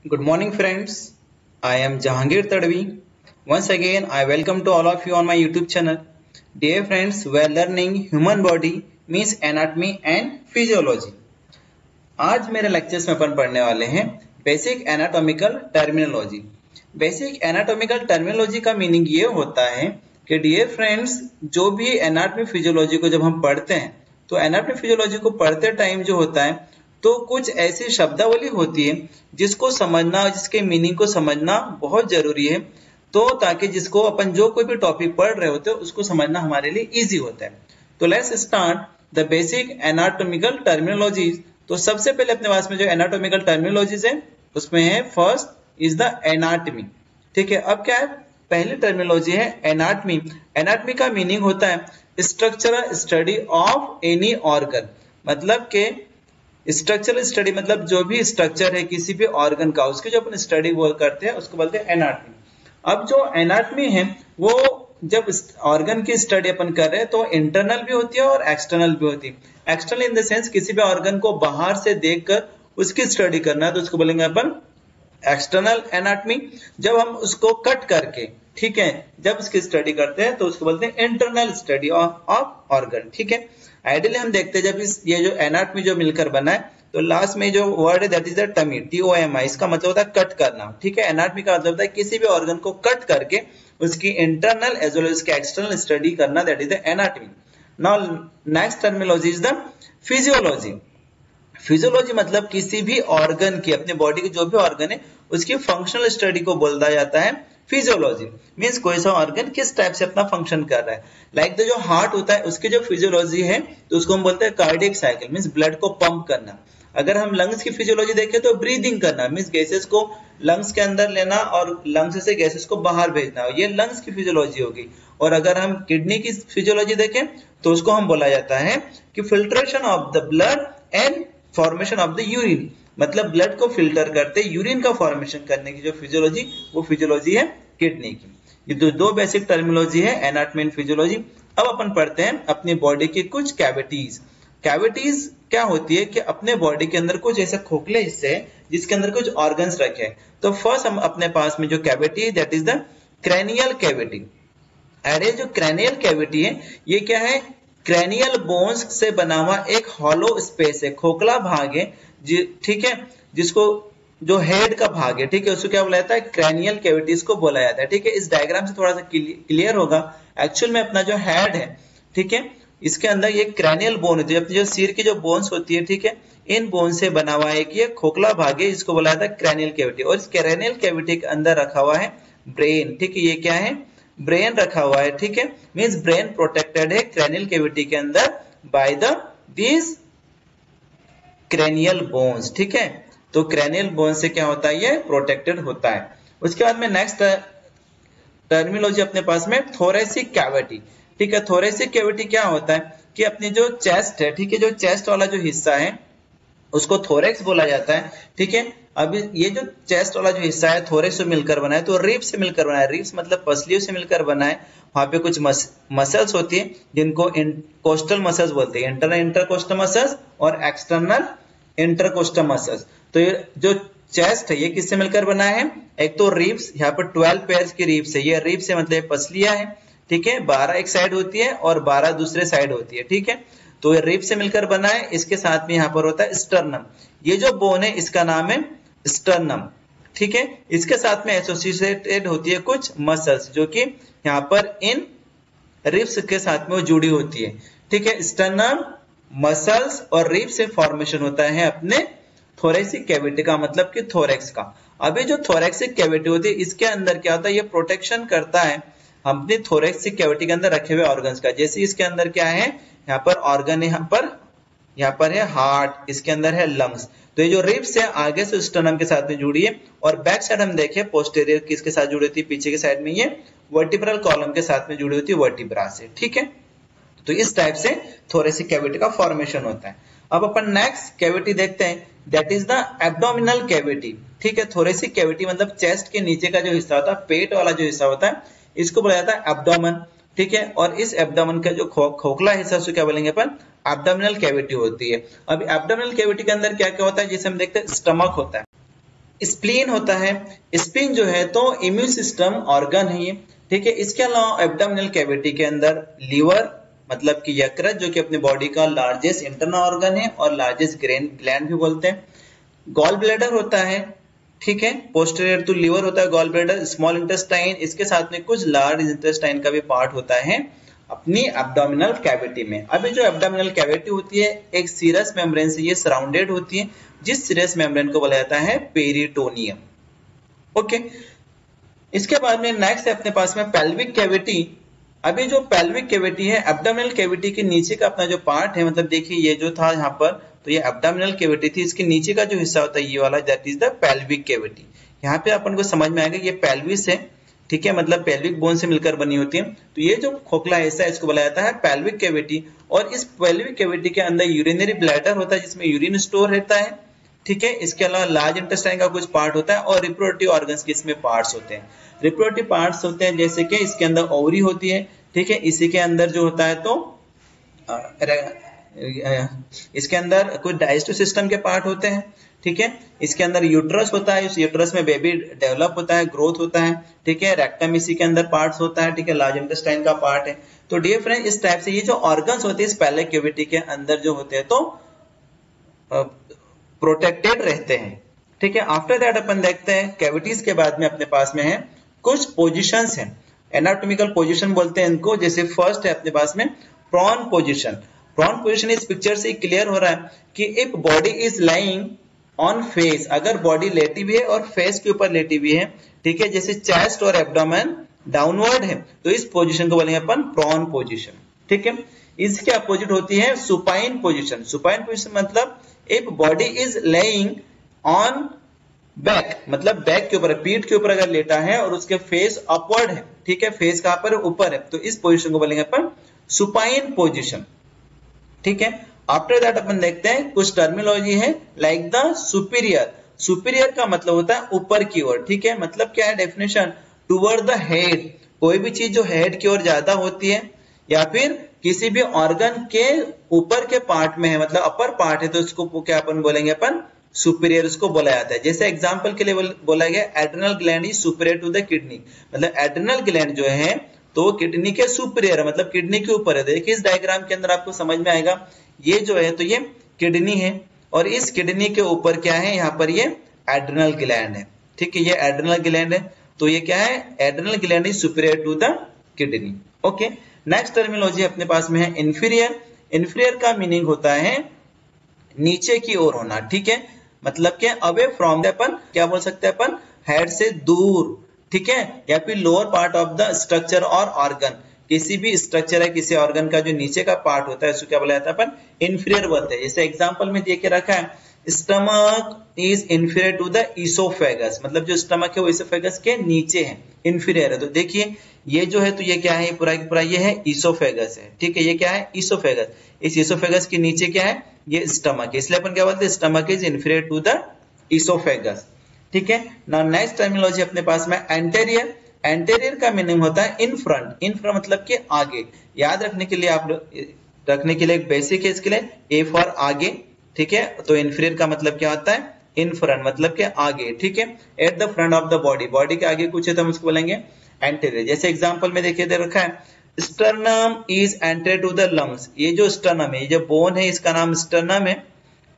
Good morning, friends. I am Jahangir Tadvi. Once again, I welcome to all of you on my YouTube channel. Dear friends, we are learning human body means anatomy and physiology. आज मेरे lectures में अपन पढ़ने वाले हैं basic anatomical terminology. Basic anatomical terminology का meaning ये होता है कि डियर फ्रेंड्स, जो भी एनाटॉमी फिजियोलॉजी को जब हम पढ़ते हैं तो एनाटॉमी फिजियोलॉजी को पढ़ते टाइम जो होता है तो कुछ ऐसी शब्दावली होती है जिसको समझना, जिसके मीनिंग को समझना बहुत जरूरी है, तो ताकि जिसको अपन जो कोई भी टॉपिक पढ़ रहे होते हैं उसको समझना हमारे लिए इजी होता है। तो let's start the basic anatomical terminologies. तो सबसे पहले अपने पास में जो एनाटॉमिकल टर्मिनोलॉजीज है उसमें है फर्स्ट इज द एनाटमी। ठीक है, अब क्या है, पहली टर्मिनोलॉजी है एनाटमी। एनाटमी का मीनिंग होता है structural study of any organ. मतलब के स्ट्रक्चरल स्टडी मतलब जो भी स्ट्रक्चर है किसी भी ऑर्गन का, उसकी जो अपन स्टडी वो करते हैं उसको बोलते हैं एनाटमी। अब जो एनाटमी है वो जब ऑर्गन की स्टडी अपन कर रहे हैं तो इंटरनल भी होती है और एक्सटर्नल भी होती है। एक्सटर्नल इन द सेंस किसी भी ऑर्गन को बाहर से देखकर उसकी स्टडी करना है तो उसको बोलेंगे अपन एक्सटर्नल एनाटमी। जब हम उसको कट करके, ठीक है, जब उसकी स्टडी करते हैं तो उसको बोलते हैं इंटरनल स्टडी ऑफ ऑर्गन। ठीक है, आइडियली हम देखते हैं जब ये जो एनाटमी जो मिलकर बना है तो लास्ट में जो वर्ड है that is the tummy, TOMI। इसका मतलब होता है कट करना। ठीक है, एनाटमी का मतलब होता है किसी भी ऑर्गन को कट करके उसकी इंटरनल एज वेल एज उसकी एक्सटर्नल स्टडी करना, that is the anatomy. Now next terminology is the physiology. Physiology मतलब किसी भी ऑर्गन की, अपने बॉडी के जो भी ऑर्गन है उसकी फंक्शनल स्टडी को बोला जाता है फिजियोलॉजी। मींस कोई सा ऑर्गन किस टाइप से अपना फंक्शन कर रहा है। लाइक जो हार्ट होता है उसकी जो फिजियोलॉजी है तो उसको हम बोलते हैं कार्डियक साइकिल, मींस ब्लड को पंप करना। अगर हम लंग्स की फिजियोलॉजी देखें तो ब्रीदिंग करना, मींस गैसेस को लंग्स के अंदर लेना और लंग्स से गैसेस को बाहर भेजना, ये लंग्स की फिजियोलॉजी होगी। और अगर हम किडनी की फिजियोलॉजी देखें तो उसको हम बोला जाता है कि filtration of the blood and formation of the urine. मतलब ब्लड को फिल्टर करते यूरिन का फॉर्मेशन करने की जो फिजियोलॉजी, वो फिजियोलॉजी है किडनी की। ये दो बेसिक टर्मिनोलॉजी है एनाटॉमी एंड फिजियोलॉजी। अब अपन पढ़ते हैं अपनी बॉडी की कुछ कैविटीज। कैविटीज क्या होती है कि अपने बॉडी के अंदर कुछ ऐसे खोखले हिस्से हैं जिसके अंदर कुछ ऑर्गन्स रखे हैं। तो फर्स्ट हम अपने पास में जो cavity that is the cranial cavity. अरे जो क्रैनियल कैविटी है ये क्या है, क्रैनियल बोन्स से बना हुआ एक हॉलो स्पेस है, खोखला भाग है। ठीक है, जिसको जो हेड का भाग है, ठीक है, उसको क्या बोला जाता है, क्रैनियल कैविटीज को बोला जाता है। ठीक है, इस डायग्राम से थोड़ा सा क्लियर होगा। एक्चुअल में अपना जो हेड है, ठीक है, इसके अंदर ये क्रैनियल बोन होती है, अपनी जो सिर की जो बोन्स होती है, ठीक है, इन बोन से बना हुआ एक ये खोखला भाग है, इसको बोला जाता है क्रैनियल कैविटी। और इस क्रैनियल कैविटी के अंदर रखा हुआ है ब्रेन। ठीक है, ये क्या है, ब्रेन रखा हुआ है। ठीक है, मींस ब्रेन प्रोटेक्टेड है क्रैनियल कैविटी के अंदर by the this cranial bones. ठीक है, तो क्रैनियल बोन से क्या होता है, ये प्रोटेक्टेड होता है। उसके बाद में नेक्स्ट टर्मिनोलॉजी अपने पास में थोरेसिक कैविटी। ठीक है, थोरेसिक कैविटी क्या होता है कि अपनी जो चेस्ट है, ठीक है, जो चेस्ट वाला जो हिस्सा है उसको थोरेक्स बोला जाता है। ठीक है, अभी ये जो चेस्ट वाला जो हिस्सा है थोरेक्स से मिलकर बना है, तो रिब्स से मिलकर बना है। रिब्स मतलब पसलियों से मिलकर बना है। वहां पे कुछ मसल्स होती है जिनको कोस्टल मसल्स बोलते हैं, इंटरनल इंटरकोस्टल मसल्स और एक्सटर्नल इंटरकोस्टल मसल्स। तो ये जो चेस्ट है ये किससे मिलकर बना है, एक तो रिब्स, यहाँ पर 12 पेयर्स की रिब्स है। ये रिब्स से मतलब पसलियां है। ठीक है, 12 एक साइड होती है और 12 दूसरे साइड होती है। ठीक है, तो ये रिब्स से मिलकर बना है। इसके साथ में यहाँ पर होता है स्टर्नम। ये जो बोन है इसका नाम है स्टर्नम। ठीक है, इसके साथ में एसोसिएटेड होती है कुछ मसल्स जो कि यहाँ पर इन रिब्स के साथ में वो जुड़ी होती है। ठीक है, स्टर्नम, मसल्स और रिब्स से फॉर्मेशन होता है अपने थोरेसिक कैविटी का, मतलब कि थोरेक्स का। अभी जो थोरेसिक कैविटी होती है इसके अंदर क्या होता है, ये प्रोटेक्शन करता है अपने थोरेसिक कैविटी के अंदर रखे हुए ऑर्गन्स का। जैसे इसके अंदर क्या है, यहाँ पर ऑर्गन है, यहाँ पर है हार्ट, इसके अंदर है लंग्स। तो ये जो रिब्स है आगे से स्टर्नम के साथ में जुड़ी है और बैक साइड हम देखें पोस्टीरियर किसके साथ जुड़ी होती है, पीछे के साइड में ये वर्टिब्रल कॉलम के साथ में जुड़ी होती है वर्टिब्रा से। ठीक है, तो इस टाइप से थोरेसिक कैविटी का फॉर्मेशन होता है। अब अपन नेक्स्ट कैविटी देखते हैं that is the abdominal cavity. ठीक है, थोरेसिक कैविटी मतलब चेस्ट के नीचे का जो हिस्सा होता है, पेट वाला जो हिस्सा होता है, इसको बोला जाता है एब्डोमेन। ठीक है, और इस एब्डोमेन का जो खोखला हिस्सा उसको क्या बोलेंगे अपन, एब्डोमिनल कैविटी होती है। अब एब्डोमिनल कैविटी के अंदर क्या क्या होता है, जैसे हम देखते हैं स्टमक होता है। स्प्लीन होता है। स्प्लीन जो है तो इम्यून सिस्टम ऑर्गन है ये, ठीक है। इसके अलावा एब्डोमिनल कैविटी के अंदर लीवर मतलब कि यकृत जो कि अपनी बॉडी का लार्जेस्ट इंटरनल ऑर्गन है और लार्जेस्ट ग्लैंड भी बोलते हैं। गॉल ब्लैडर होता है, ठीक है, पोस्टीरियर टू लीवर होता है गॉल ब्लैडर। स्मॉल इंटेस्टाइन, इसके साथ में कुछ लार्ज इंटेस्टाइन का भी पार्ट होता है अपनी एब्डोमिनल कैविटी में। अभी जो एब्डोमिनल कैविटी होती है एक सीरस मेम्ब्रेन से ये सराउंडेड होती है, जिस सीरस मेम्ब्रेन को बोला जाता है पेरिटोनियम। ओके, इसके बाद में नेक्स्ट है अपने पास में पेल्विक कैविटी। अभी जो पेल्विक कैविटी है, एब्डोमिनल कैविटी के नीचे का अपना जो पार्ट है, मतलब देखिए ये जो था यहाँ पर, तो ये एब्डोमिनल कैविटी थी, इसके नीचे का जो हिस्सा होता है ये वाला, that is the pelvic cavity. यहाँ पे अपन को समझ में आएगा ये पेल्विस है, ठीक है, मतलब पेल्विक बोन से मिलकर बनी होती है। तो ये जो खोखला हिस्सा है इसको बोला जाता है पेल्विक कैविटी। और इस पेल्विक कैविटी के अंदर यूरिनरी ब्लैडर होता है जिसमें यूरिन स्टोर रहता है, ठीक है। इसके अलावा लार्ज इंटेस्टाइन का कुछ पार्ट होता है और रिप्रोडक्टिव ऑर्गन्स के इसमें पार्ट्स होते हैं। रिप्रोडक्टिव पार्ट्स होते हैं जैसे कि इसके अंदर ओवरी होती है, ठीक है। इसी के अंदर जो होता है तो इसके अंदर कुछ डाइजेस्टिव सिस्टम के पार्ट होते हैं, ठीक है। इसके अंदर यूट्रस होता है, इस यूट्रस में बेबी डेवलप होता है, ग्रोथ होता है, ठीक है। रेक्टम इसी के अंदर पार्ट्स होता है, ठीक है, लार्ज इंटेस्टाइन का पार्ट है। तो डियर फ्रेंड, इस टाइप से ये जो ऑर्गन्स होते हैं इस पेल्विक कैविटी के अंदर जो होते हैं तो प्रोटेक्टेड रहते हैं, ठीक है। आफ्टर दैट अपन देखते हैं कैविटीज के बाद में अपने पास में है कुछ पोजिशंस हैं, एनाटॉमिकल पोजिशन बोलते हैं इनको। जैसे फर्स्ट है अपने पास में प्रॉन पोजिशन। प्रॉन पोजिशन इस पिक्चर से क्लियर हो रहा है कि if body is lying on face, अगर बॉडी लेटी हुई है और फेस के ऊपर लेटी हुई है, ठीक है, जैसे चेस्ट और एब्डोमेन डाउनवर्ड है, तो इस पोजीशन को बोलेंगे अपन प्रॉन पोजीशन, ठीक है। इसके अपोजिट होती है सुपाइन पोजीशन। सुपाइन पोजीशन मतलब if body is laying on back, मतलब बैक के ऊपर, पीठ के ऊपर अगर लेटा है और उसके फेस अपवर्ड है, ठीक है, फेस कहां पर ऊपर है, तो इस पोजीशन को बोलेंगे अपन सुपाइन पोजीशन, ठीक है। आफ्टर दैट अपन देखते हैं कुछ टर्मिनोलॉजी है लाइक द सुपीरियर। सुपीरियर का मतलब होता है ऊपर की ओर, ठीक है। मतलब क्या है डेफिनेशन, टुवर्ड द हेड, कोई भी चीज जो हेड की ओर ज्यादा होती है या फिर किसी भी ऑर्गन के ऊपर के पार्ट में है, मतलब अपर पार्ट है, तो उसको क्या अपन बोलेंगे अपन सुपीरियर, उसको बोला जाता है। जैसे एग्जांपल के लिए बोला गया adrenal gland is superior to the kidney, मतलब एड्रिनल ग्लैंड जो है तो किडनी के सुपीरियर है, मतलब किडनी के ऊपर है। देखिए इस डायग्राम के अंदर आपको समझ में आएगा, ये जो है तो ये किडनी है और इस किडनी के ऊपर क्या है, यहाँ पर ये एड्रिनल ग्लैंड है, ठीक है, ये एड्रिनल ग्लैंड है। तो ये क्या है, adrenal gland is superior to the kidney. Okay, next terminology अपने पास में है इंफीरियर। इंफीरियर का मीनिंग होता है नीचे की ओर होना, ठीक है, मतलब कि अवे फ्रॉम द, अपन क्या बोल सकते हैं अपन, हेड से दूर, ठीक है, या फिर lower part of the structure और ऑर्गन, किसी भी स्ट्रक्चर है किसी ऑर्गन का जो नीचे का पार्ट होता है उसको क्या बोला जाता है अपन इंफीरियर बोलते हैं। जैसे एग्जांपल में दे के रखा है stomach is inferior to the oesophagus, मतलब जो स्टमक है वो इसोफेगस के नीचे है, इंफीरियर है। तो देखिए ये जो है तो ये क्या है, पूरा पूरा ये है इसोफेगस है, ठीक है, ये क्या है इसोफेगस। इस इसोफेगस के नीचे क्या है, ये स्टमक है, इसलिए अपन क्या बोलते हैं stomach is inferior to the oesophagus, ठीक है। नाउ नेक्स्ट टर्मिनोलॉजी अपने पास में एंटेरियर। एंटेरियर का मीनिंग होता है इन फ्रंट। इन फ्रंट मतलब कि आगे। याद रखने के लिए आप रखने के लिए एक बेसिक है इसके लिए, ए फॉर आगे, ठीक है। तो इंफीरियर का मतलब क्या होता है इन फ्रंट, मतलब कि आगे, ठीक है, at the front of the body, body के आगे कुछ है तो हम उसको बोलेंगे एंटेरियर। जैसे एग्जांपल में देखिए दे रखा है sternum is anterior to the lungs. ये जो स्टर्नम है, ये जो बोन है इसका नाम स्टर्नम है,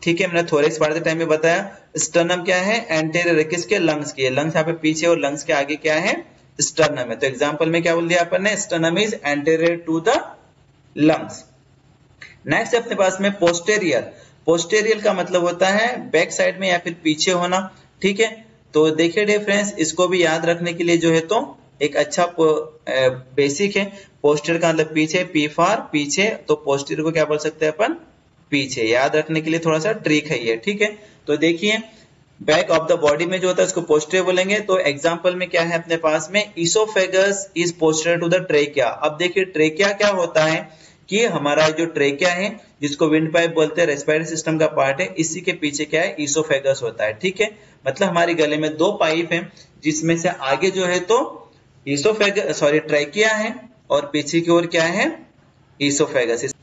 ठीक है। मैंने थोरेक्स पढ़ते टाइम में बताया स्टर्नम क्या है, एंटेरियर है किसके, लंग्स के। लंग्स यहाँ पे पीछे और लंग्स के आगे क्या है स्टर्नम है। तो एग्जांपल में क्या बोल दिया अपन ने, sternum is anterior to the lungs. Next अपने पास में पोस्टेरियर। पोस्टेरियर का मतलब होता है बैक साइड में या फिर पीछे होना, ठीक है। तो देखिए डियर फ्रेंड्स, इसको भी याद रखने के लिए जो है तो एक अच्छा बेसिक है। पोस्टीरियर का मतलब पीछे, पी फॉर पीछे, तो पोस्टीरियर को क्या बोल सकते हैं अपन पीछे। याद रखने के लिए थोड़ा सा ट्रिक है ये, ठीक है। तो देखिए बैक ऑफ द बॉडी में जो होता है उसको पोस्टीरियर बोलेंगे। तो एग्जांपल में क्या है अपने पास में oesophagus is posterior to the trachea. अब देखिए ट्रेकिया क्या होता है कि हमारा जो ट्रेकिया है जिसको विंड पाइप बोलते हैं, रेस्पिरेटरी सिस्टम का पार्ट है, इसी के पीछे क्या है इसोफेगस होता है, ठीक है। मतलब हमारे गले में दो पाइप है जिसमें से आगे जो है तो इसोफेगस ट्रेकिया है और पीछे की ओर क्या है oesophagus.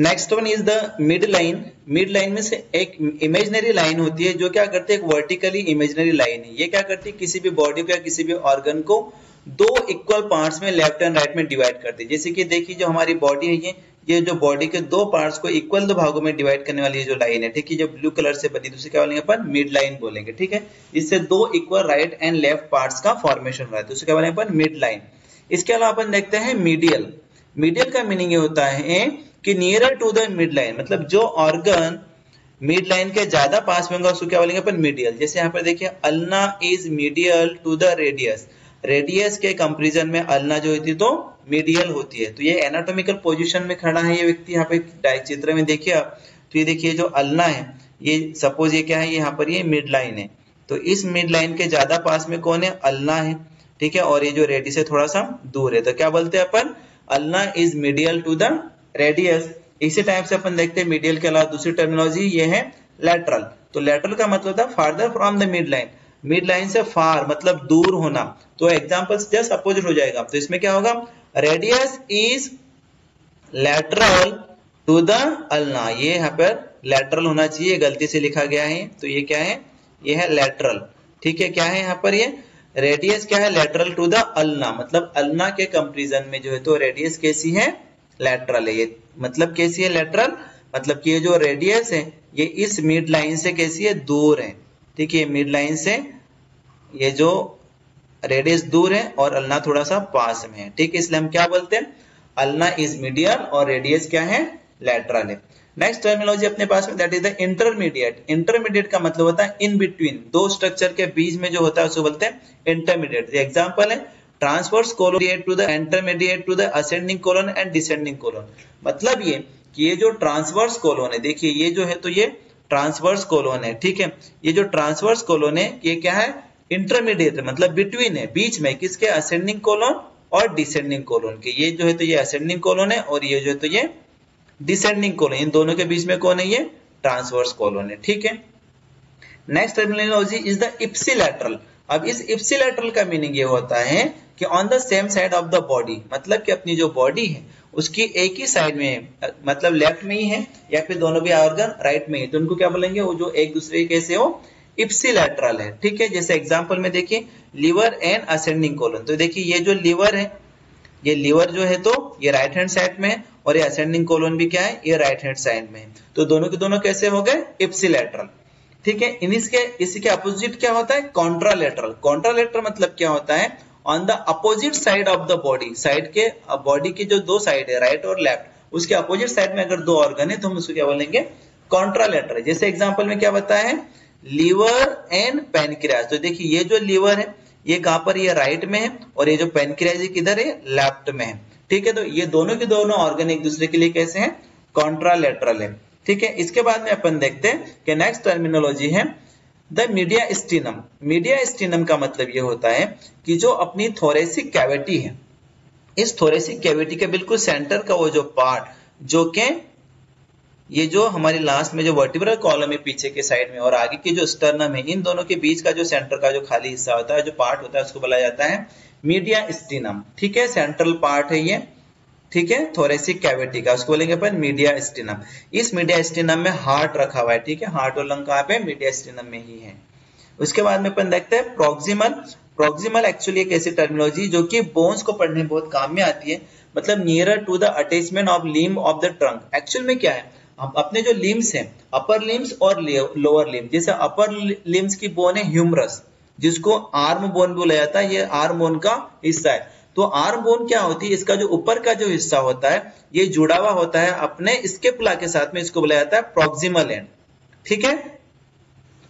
Next one is the mid line. Mid line में से एक इमेजिनरी लाइन होती है जो क्या करती है, एक वर्टिकली इमेजिनरी लाइन है। ये क्या करती है, किसी भी बॉडी को या किसी भी ऑर्गन को दो इक्वल पार्ट्स में लेफ्ट एंड राइट में डिवाइड करती है। जैसे कि देखिए जो हमारी बॉडी है, ये जो बॉडी के दो पार्ट्स को इक्वल दो भागों में डिवाइड करने वाली जो लाइन है, ठीक है, जो ब्लू कलर से बनी, दूसरी क्या बोलेंगे अपन, मिड लाइन बोलेंगे, ठीक है। इससे दो equal right and left parts का फॉर्मेशन हो रहा है, तो उसे क्या बोलेंगे अपन, मिड लाइन। इसके अलावा अपन देखते हैं मीडियल। मीडियल का मीनिंग ये होता है कि nearer to the mid line, मतलब जो ऑर्गन मिड लाइन के ज्यादा पास में होगा उसको क्या बोलेंगे अपन, मीडियल। जैसे यहाँ पर देखिए ulna is medial to the radius. Radius के कंपैरिजन में अल्ना जो होती है तो मीडियल होती है। तो ये एनाटॉमिकल पोजीशन में खड़ा है ये व्यक्ति, यहाँ पे चित्र में देखिए आप, तो ये देखिए जो अल्ना है, ये सपोज ये क्या है, यहाँ पर ये मिड लाइन है, तो इस मिड लाइन के ज्यादा पास में कौन है, अल्ना है, ठीक है, और ये जो रेडियस है थोड़ा सा दूर है, तो क्या बोलते हैं अपन, ulna is medial to the radius. इसी टाइप से अपन देखते हैं मीडियल के अलावा दूसरी टर्मिनोलॉजी ये है लैटरल। तो लैटरल का मतलब होता है farther from the mid line, mid line से फार मतलब दूर होना। तो एग्जांपल जस्ट अपोजिट हो जाएगा, तो इसमें क्या होगा, radius is lateral to the ulna. ये यहाँ पर लैटरल होना चाहिए, गलती से लिखा गया है, तो ये क्या है, ये है लैटरल, ठीक है। क्या है यहाँ पर, ये रेडियस क्या है, लैटरल टू द अल्ना, मतलब अल्ना के कंपैरिजन में जो है तो रेडियस कैसी है, लैटरल है। ये मतलब कैसी है, लैटरल, मतलब कि ये जो रेडियस है ये इस मिड लाइन से कैसी है, दूर है, ठीक है। मिड लाइन से ये जो रेडियस दूर है और अल्ना थोड़ा सा पास में है, ठीक है। इसलिए हम क्या बोलते हैं, अल्ना इज मीडियल और रेडियस क्या है, लैटरल है। नेक्स्ट टर्मिनोलॉजी अपने पास में that is the intermediate. Intermediate का मतलब होता है इन बिटवीन, दो स्ट्रक्चर के बीच में जो होता है उसको बोलते हैं इंटरमीडिएट। एग्जांपल है transverse colon to the intermediate to the ascending colon and descending colon. मतलब ये कि ये जो ट्रांसवर्स कोलन है, देखिए ये जो है तो ये ट्रांसवर्स कोलन है, ठीक है। ये जो ट्रांसवर्स कोलन है ये क्या है, इंटरमीडिएट मतलब बिटवीन है, बीच में, किसके, असेंडिंग कोलन और डिसेंडिंग कोलन के। ये जो है तो ये असेंडिंग कोलन है और ये जो है तो ये डिसेंडिंग कोलन, इन दोनों के बीच में कौन है, ये ट्रांसवर्स कोलन है, ठीक है। Next terminology is the ipsilateral. अब इस इप्सिलैटरल का मीनिंग ये होता है कि on the same side of the body, मतलब कि अपनी जो बॉडी है उसकी एक ही साइड में है, मतलब लेफ्ट में ही है या फिर दोनों भी ऑर्गन राइट में है, तो उनको क्या बोलेंगे, वो जो एक दूसरे के कैसे हो, इप्सिलैटरल है, ठीक है। जैसे एग्जांपल में देखिए लीवर एंड असेंडिंग कोलन। तो देखिए ये जो लीवर है, ये लीवर जो है तो ये राइट हैंड साइड में है और ये असेंडिंग कोलन भी क्या है, ये राइट हैंड साइड में है, तो दोनों के दोनों कैसे हो गए, इप्सिलैटरल, ठीक है। इसी के अपोजिट क्या होता है, कॉन्ट्रालैटरल। कॉन्ट्रालैटरल मतलब क्या होता है, on the opposite side of the body, side के बॉडी की जो दो साइड है राइट और लेफ्ट, उसके अपोजिट साइड में अगर दो ऑर्गन है तो हम उसको क्या बोलेंगे, कॉन्ट्रालैटरल। जैसे एग्जांपल में क्या बताया है, लीवर एंड पैनक्रियाज। तो देखिए ये जो लीवर है ये कहां पर, ये राइट में है और ये जो पैनक्रियाज किधर है, लेफ्ट में है, ठीक है। तो ये दोनों के दोनों ऑर्गन एक दूसरे के लिए कैसे हैं, कॉन्ट्रालैटरल है, ठीक है। इसके बाद में अपन देखते हैं कि नेक्स्ट टर्मिनोलॉजी है द मीडियास्टिनम। मीडियास्टिनम का मतलब ये होता है कि जो अपनी थोरेसिक कैविटी है, इस थोरेसिक कैविटी के बिल्कुल सेंटर का वो जो पार्ट, जो के ये जो हमारी लास्ट में जो वर्टिब्रल कॉलम है पीछे के साइड में और आगे की जो स्टर्नम है, इन दोनों के बीच का जो सेंटर का जो खाली हिस्सा होता है, जो पार्ट होता है, उसको बोला जाता है मीडियास्टिनम, ठीक है। सेंट्रल पार्ट है ये, ठीक है, थोरेसिक कैविटी का, उसको बोलेंगे अपन मीडियास्टिनम। इस मीडियास्टिनम में हार्ट रखा हुआ है, ठीक है, हार्ट और लंग कहाँ पे, मीडियास्टिनम में ही है। उसके बाद में अपन देखते हैं प्रोक्सिमल। प्रोक्सिमल एक्चुअली एक ऐसी टर्मिनोलॉजी जो कि बोन्स को पढ़ने में बहुत काम में आती है, मतलब nearer to the attachment of limb of the trunk. Actual में क्या है, अपने जो लिम्स हैं, अपर लिम्स और लोअर लिम्स, जैसे अपर लिम्स की बोन है ह्यूमरस, जिसको आर्म बोन बोला जाता है, ये आर्म बोन का हिस्सा है। तो आर्म बोन क्या होती है, इसका जो ऊपर का जो हिस्सा होता है ये जुड़ा हुआ होता है अपने स्केपुला के साथ में, इसको बोला जाता है प्रॉक्सिमल एंड, ठीक है।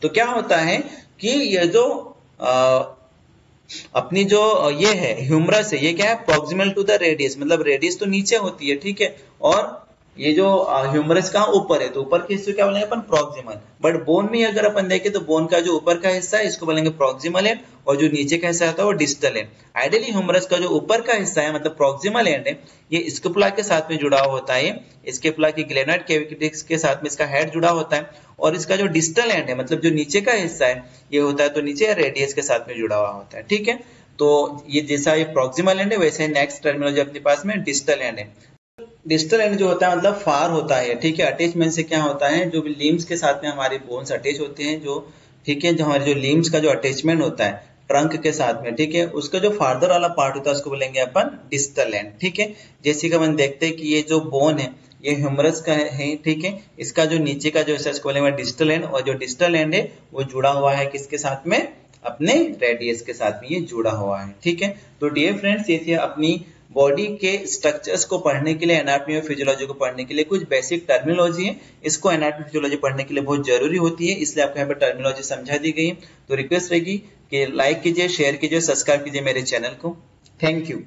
तो क्या होता है कि ये जो अपनी जो ये है ह्यूमरस है, ये क्या है, प्रॉक्सिमल टू द रेडियस, मतलब रेडियस तो नीचे होती है, ठीक है, और ये जो ह्यूमरस कहाँ ऊपर है, तो ऊपर के हिस्से क्या बोलेंगे अपन, प्रॉक्सिमल। बट बोन में अगर अपन देखें तो बोन का जो ऊपर का हिस्सा है इसको बोलेंगे प्रॉक्सिमल एंड, और जो नीचे का हिस्सा होता है वो डिस्टल एंड। आइडियली ह्यूमरस का जो ऊपर का हिस्सा है मतलब प्रॉक्सिमल एंड है, ये स्केपुला के साथ में जुड़ा हुआ होता है, स्केपुला की ग्लेनोइड कैविटी के साथ में इसका हेड जुड़ा होता है, और इसका जो डिस्टल एंड है मतलब जो नीचे का हिस्सा है ये होता है तो नीचे रेडियस के साथ में जुड़ा हुआ होता है, ठीक है। तो ये जैसा ये प्रॉक्सिमल एंड है वैसे नेक्स्ट टर्मिनोलॉजी अपने पास में डिस्टल एंड है। डिस्टल एंड जो होता है मतलब फार होता है, ठीक है। अटैचमेंट से क्या होता है, जो भी लिम्स के साथ में हमारे बोन्स अटैच होते हैं, जो ठीक है, जो हमारे जो लिम्स का जो अटैचमेंट होता है ट्रंक के साथ में, ठीक है, उसका जो फार्दर वाला पार्ट होता है उसको बोलेंगे अपन डिस्टल एंड, ठीक है। जैसे कि अपन देखते हैं कि ये जो बोन है ये ह्यूमरस का है, ठीक है। इसका जो नीचे का जो है इसको बोलेंगे डिस्टल एंड, और जो डिस्टल एंड है वो जुड़ा हुआ है किसके साथ में, अपने रेडियस के साथ में ये जुड़ा हुआ है, ठीक है। तो डियर फ्रेंड्स, ये थी अपनी बॉडी के स्ट्रक्चर्स को पढ़ने के लिए, एनाटॉमी और फिजियोलॉजी को पढ़ने के लिए कुछ बेसिक टर्मिनोलॉजी है। इसको एनाटॉमी फिजियोलॉजी पढ़ने के लिए बहुत जरूरी होती है, इसलिए आपको यहाँ पर टर्मिनोलॉजी समझा दी गई। तो रिक्वेस्ट रहेगी कि लाइक कीजिए, शेयर कीजिए, सब्सक्राइब कीजिए मेरे चैनल को। Thank you.